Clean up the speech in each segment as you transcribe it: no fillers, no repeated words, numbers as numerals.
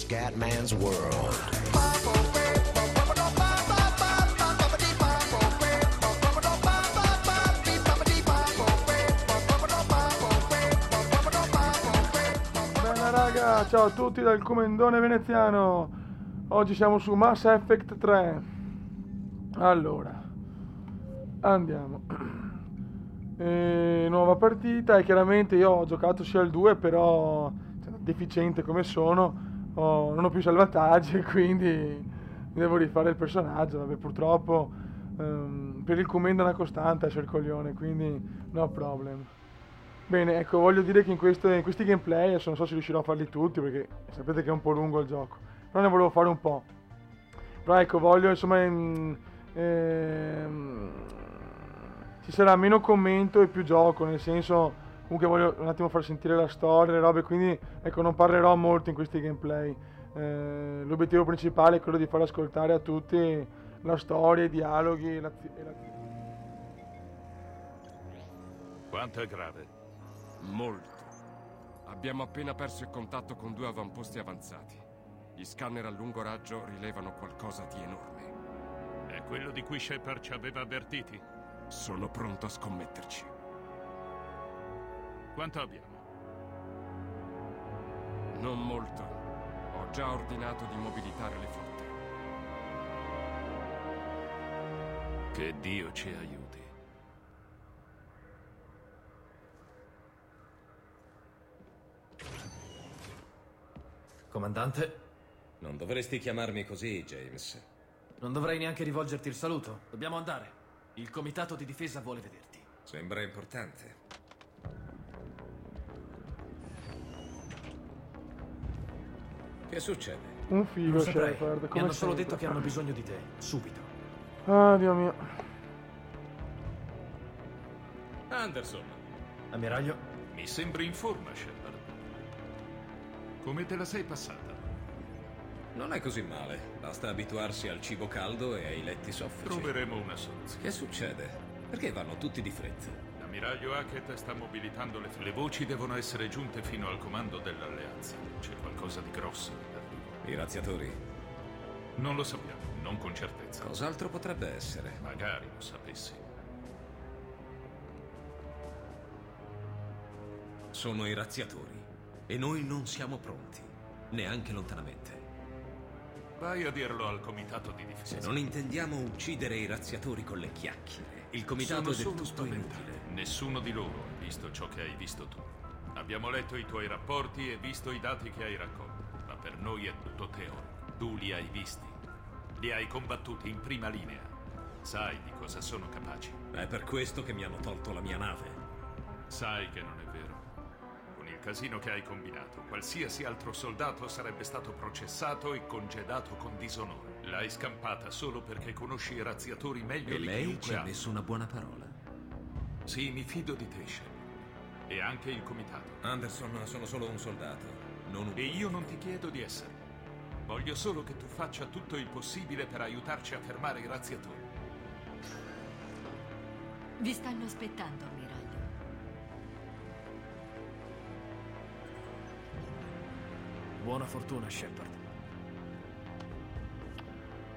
Scatman's World. Bella raga, ciao a tutti dal Comendone veneziano. Oggi siamo su Mass Effect 3. Allora, andiamo. Nuova partita e chiaramente io ho giocato sia il 2, però deficiente come sono, non ho più salvataggi e quindi mi devo rifare il personaggio. Vabbè, purtroppo per il Comendo è una costante essere il coglione, quindi no problem. Bene, ecco, voglio dire che in questi gameplay, adesso non so se riuscirò a farli tutti perché sapete che è un po' lungo il gioco, però ne volevo fare un po'. Però ecco, voglio insomma, ci sarà meno commento e più gioco, nel senso, comunque voglio un attimo far sentire la storia, le robe, quindi ecco, non parlerò molto in questi gameplay. L'obiettivo principale è quello di far ascoltare a tutti la storia, i dialoghi e Quanto è grave? Molto. Abbiamo appena perso il contatto con 2 avamposti avanzati. Gli scanner a lungo raggio rilevano qualcosa di enorme. È quello di cui Shepard ci aveva avvertiti? Sono pronto a scommetterci. Quanto abbiamo? Non molto. Ho già ordinato di mobilitare le flotte. Che Dio ci aiuti. Comandante? Non dovresti chiamarmi così, James. Non dovrei neanche rivolgerti il saluto. Dobbiamo andare. Il comitato di difesa vuole vederti. Sembra importante. Che succede? un figo Non saprei. Shepard, Mi come hanno solo sempre. detto che hanno bisogno di te. Subito. Ah, Dio mio. Anderson! Ammiraglio? Mi sembri in forma, Shepard. Come te la sei passata? Non è così male. Basta abituarsi al cibo caldo e ai letti soffici. Troveremo una soluzione. Che succede? Perché vanno tutti di fretta? L'ammiraglio Hackett sta mobilitando le voci devono essere giunte fino al comando dell'alleanza. C'è qualcosa di grosso in arrivo. I razziatori? Non lo sappiamo, non con certezza. Cos'altro potrebbe essere? Magari lo sapessi. Sono i razziatori. E noi non siamo pronti. Neanche lontanamente. Vai a dirlo al comitato di difesa. Se non intendiamo uccidere i razziatori con le chiacchiere, il comitato Sono è del solo tutto spaventati. inutile. Nessuno di loro ha visto ciò che hai visto tu. Abbiamo letto i tuoi rapporti e visto i dati che hai raccolto, ma per noi è tutto teorico. Tu li hai visti. Li hai combattuti in prima linea. Sai di cosa sono capaci. È per questo che mi hanno tolto la mia nave. Sai che non è vero. Con il casino che hai combinato, qualsiasi altro soldato sarebbe stato processato e congedato con disonore. L'hai scampata solo perché conosci i razziatori meglio E di lei chiunque ci ha altro. messo una buona parola. Sì, mi fido di te, Shepard. E anche il comitato. Anderson, sono solo un soldato, non un... E io non ti chiedo di essere. Voglio solo che tu faccia tutto il possibile per aiutarci a fermare i razziatori. Vi stanno aspettando, ammiraglio. Buona fortuna, Shepard.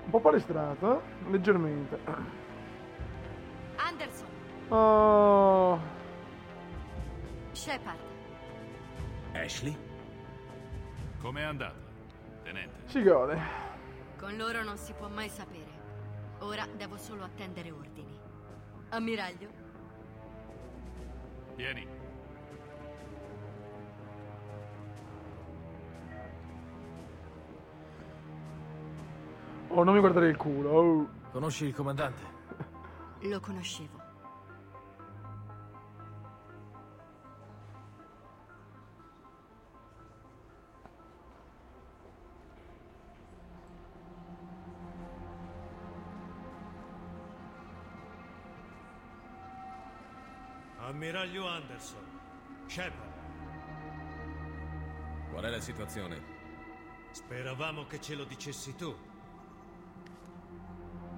Un po' palestrato, leggermente. Anderson, Oh, Shepard, Ashley? Com'è andata, tenente? si gode. con loro non si può mai sapere. Ora devo solo attendere ordini. Ammiraglio? Vieni. Oh, non mi guardare il culo. Oh. Conosci il comandante? Lo conoscevo. Ammiraglio Anderson. Shepard, Qual è la situazione? speravamo che ce lo dicessi tu.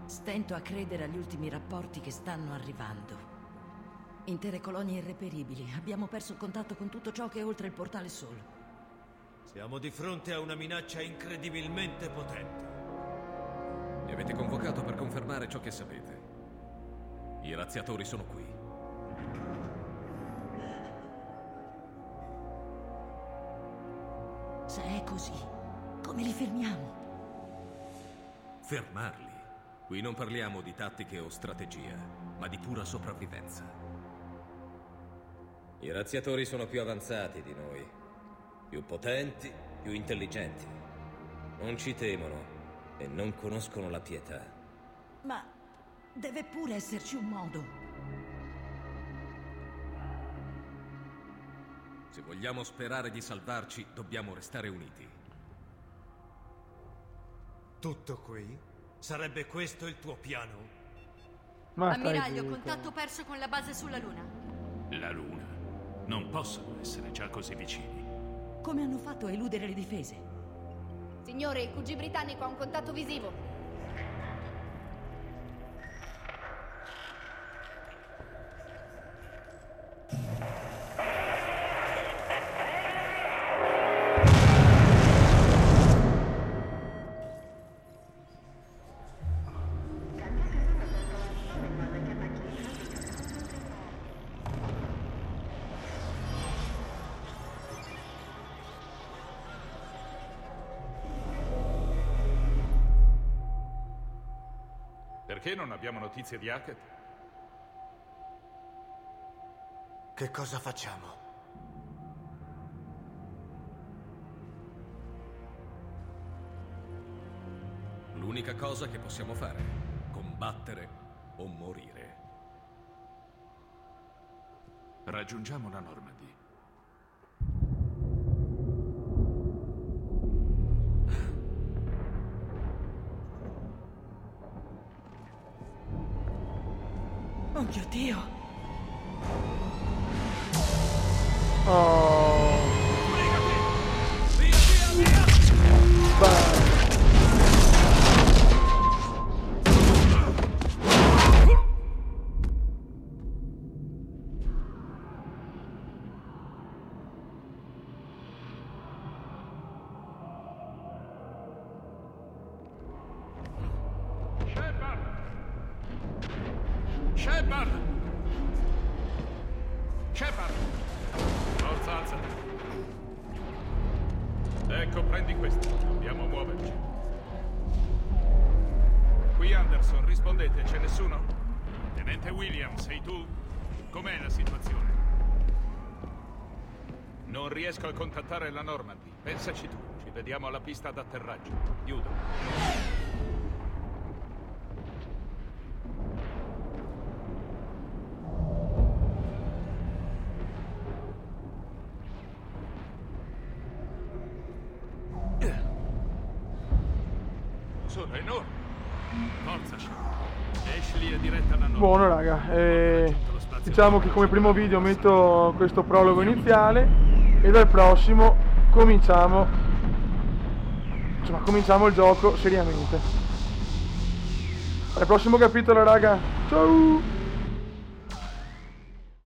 Stento a credere agli ultimi rapporti che stanno arrivando. Intere colonie irreperibili. Abbiamo perso il contatto con tutto ciò che è oltre il portale Sol. Siamo di fronte a una minaccia incredibilmente potente. Mi avete convocato per confermare ciò che sapete. I razziatori sono qui. Se è così, come li fermiamo? Fermarli. Qui non parliamo di tattiche o strategia, ma di pura sopravvivenza. I razziatori sono più avanzati di noi, più potenti, più intelligenti. Non ci temono e non conoscono la pietà. Ma deve pure esserci un modo. Se vogliamo sperare di salvarci, dobbiamo restare uniti. Tutto qui? Sarebbe questo il tuo piano? Ma stai Ammiraglio, zitto. contatto perso con la base sulla Luna. La Luna. Non possono essere già così vicini. Come hanno fatto a eludere le difese? Signore, il QG britannico ha un contatto visivo. Perché non abbiamo notizie di Hackett? Che cosa facciamo? L'unica cosa che possiamo fare: combattere o morire. Raggiungiamo la Normandy. Oh mio Dio! Oh. Beh. Shepard! Shepard! Forza, alzati. Ecco, prendi questo. Dobbiamo muoverci. Qui Anderson, rispondete, c'è nessuno? Tenente Williams, sei tu? Com'è la situazione? Non riesco a contattare la Normandy. Pensaci tu. Ci vediamo alla pista d'atterraggio. Chiudo. Sono enormi. Forza, Ashley è diretta alla Normandy. Buono raga, diciamo che come primo video metto questo prologo iniziale e dal prossimo cominciamo il gioco seriamente. Al prossimo capitolo raga, ciao!